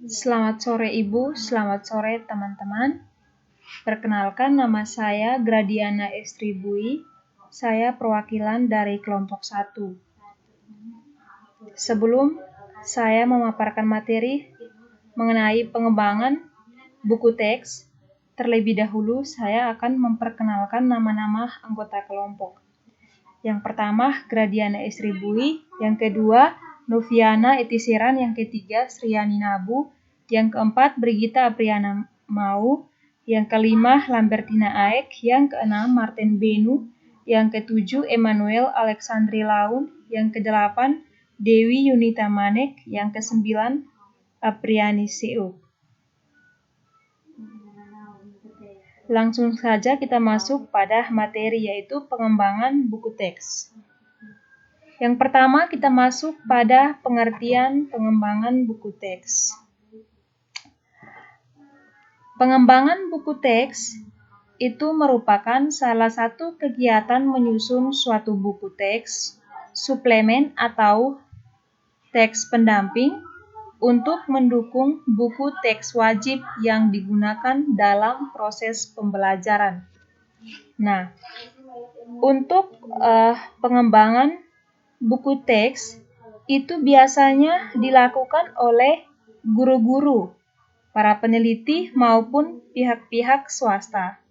Selamat sore Ibu, selamat sore teman-teman. Perkenalkan, nama saya Gradiana Estribui. Saya perwakilan dari kelompok 1. Sebelum saya memaparkan materi mengenai pengembangan buku teks, terlebih dahulu saya akan memperkenalkan nama-nama anggota kelompok. Yang pertama, Gradiana Estribui. Yang kedua, Noviana Etisiran. Yang ketiga, Sriani Nabu. Yang keempat, Brigita Apriana Mau. Yang kelima, Lambertina Aek. Yang keenam, Martin Benu. Yang ketujuh, Emmanuel Alexandri Laun. Yang kedelapan, Dewi Yunita Manek. Yang kesembilan, Apriani Seu. Langsung saja kita masuk pada materi, yaitu pengembangan buku teks. Yang pertama, kita masuk pada pengertian pengembangan buku teks. Pengembangan buku teks itu merupakan salah satu kegiatan menyusun suatu buku teks, suplemen atau teks pendamping untuk mendukung buku teks wajib yang digunakan dalam proses pembelajaran. Nah, untuk pengembangan buku teks itu biasanya dilakukan oleh guru-guru, para peneliti maupun pihak-pihak swasta.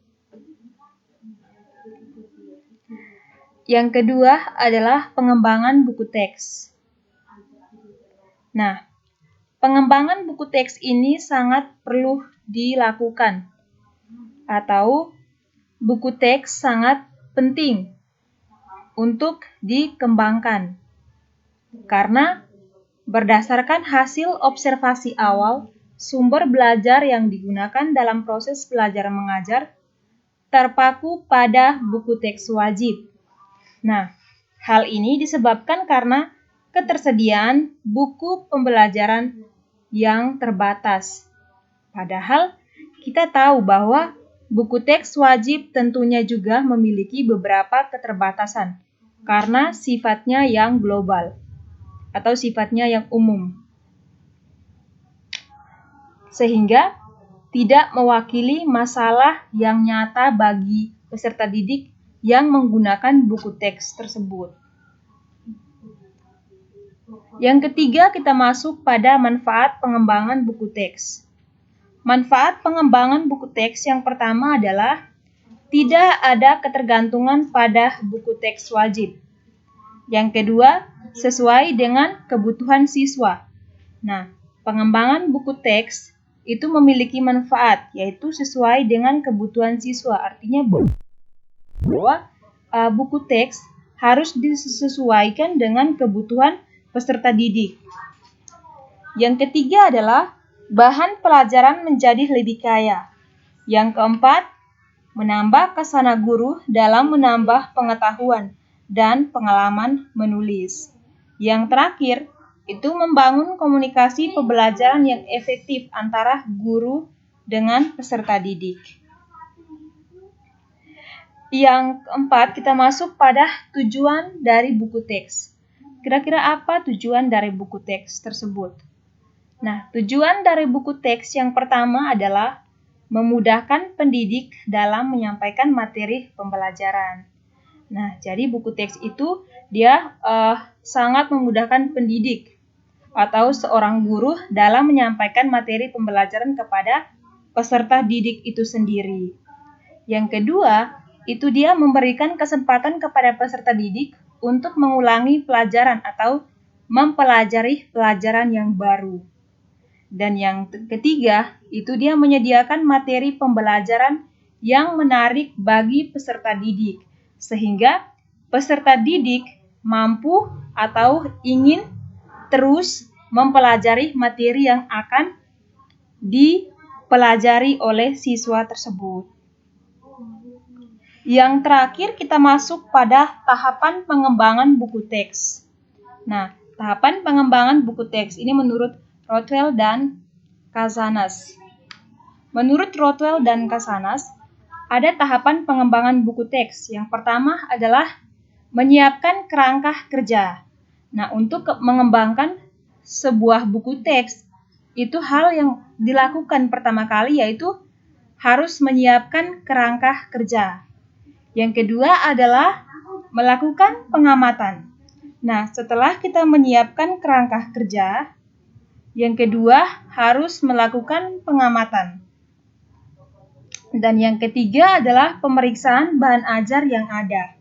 Yang kedua adalah pengembangan buku teks. Nah, pengembangan buku teks ini sangat perlu dilakukan, atau buku teks sangat penting untuk dikembangkan. Karena berdasarkan hasil observasi awal, sumber belajar yang digunakan dalam proses belajar mengajar terpaku pada buku teks wajib. Nah, hal ini disebabkan karena ketersediaan buku pembelajaran yang terbatas. Padahal kita tahu bahwa buku teks wajib tentunya juga memiliki beberapa keterbatasan karena sifatnya yang global atau sifatnya yang umum, sehingga tidak mewakili masalah yang nyata bagi peserta didik yang menggunakan buku teks tersebut. Yang ketiga, kita masuk pada manfaat pengembangan buku teks. Manfaat pengembangan buku teks yang pertama adalah tidak ada ketergantungan pada buku teks wajib. Yang kedua, sesuai dengan kebutuhan siswa. Nah, pengembangan buku teks itu memiliki manfaat, yaitu sesuai dengan kebutuhan siswa. Artinya bahwa buku teks harus disesuaikan dengan kebutuhan peserta didik. Yang ketiga adalah bahan pelajaran menjadi lebih kaya. Yang keempat, menambah kesana guru dalam menambah pengetahuan dan pengalaman menulis. Yang terakhir, itu membangun komunikasi pembelajaran yang efektif antara guru dengan peserta didik. Yang keempat, kita masuk pada tujuan dari buku teks. Kira-kira apa tujuan dari buku teks tersebut? Nah, tujuan dari buku teks yang pertama adalah memudahkan pendidik dalam menyampaikan materi pembelajaran. Nah, jadi buku teks itu dia sangat memudahkan pendidik atau seorang guru dalam menyampaikan materi pembelajaran kepada peserta didik itu sendiri. Yang kedua, itu dia memberikan kesempatan kepada peserta didik untuk mengulangi pelajaran atau mempelajari pelajaran yang baru. Dan yang ketiga, itu dia menyediakan materi pembelajaran yang menarik bagi peserta didik, sehingga peserta didik mampu atau ingin terus mempelajari materi yang akan dipelajari oleh siswa tersebut. Yang terakhir, kita masuk pada tahapan pengembangan buku teks. Nah, tahapan pengembangan buku teks ini menurut Rothwell dan Casanas. Menurut Rothwell dan Casanas, ada tahapan pengembangan buku teks. Yang pertama adalah menyiapkan kerangka kerja. Nah, untuk mengembangkan sebuah buku teks, itu hal yang dilakukan pertama kali, yaitu harus menyiapkan kerangka kerja. Yang kedua adalah melakukan pengamatan. Nah, setelah kita menyiapkan kerangka kerja, yang kedua harus melakukan pengamatan. Dan yang ketiga adalah pemeriksaan bahan ajar yang ada.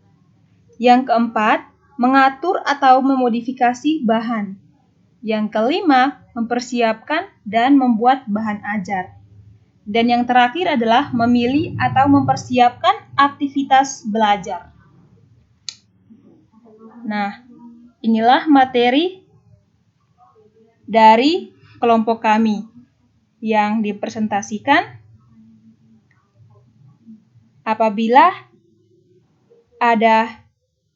Yang keempat, mengatur atau memodifikasi bahan. Yang kelima, mempersiapkan dan membuat bahan ajar. Dan yang terakhir adalah memilih atau mempersiapkan aktivitas belajar. Nah, inilah materi dari kelompok kami yang dipresentasikan. Apabila ada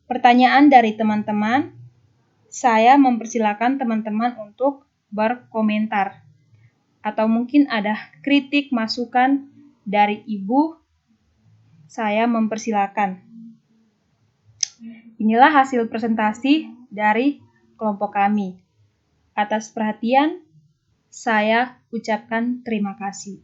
pertanyaan dari teman-teman, saya mempersilakan teman-teman untuk berkomentar. Atau mungkin ada kritik, masukan dari Ibu, saya mempersilakan. Inilah hasil presentasi dari kelompok kami. Atas perhatian, saya ucapkan terima kasih.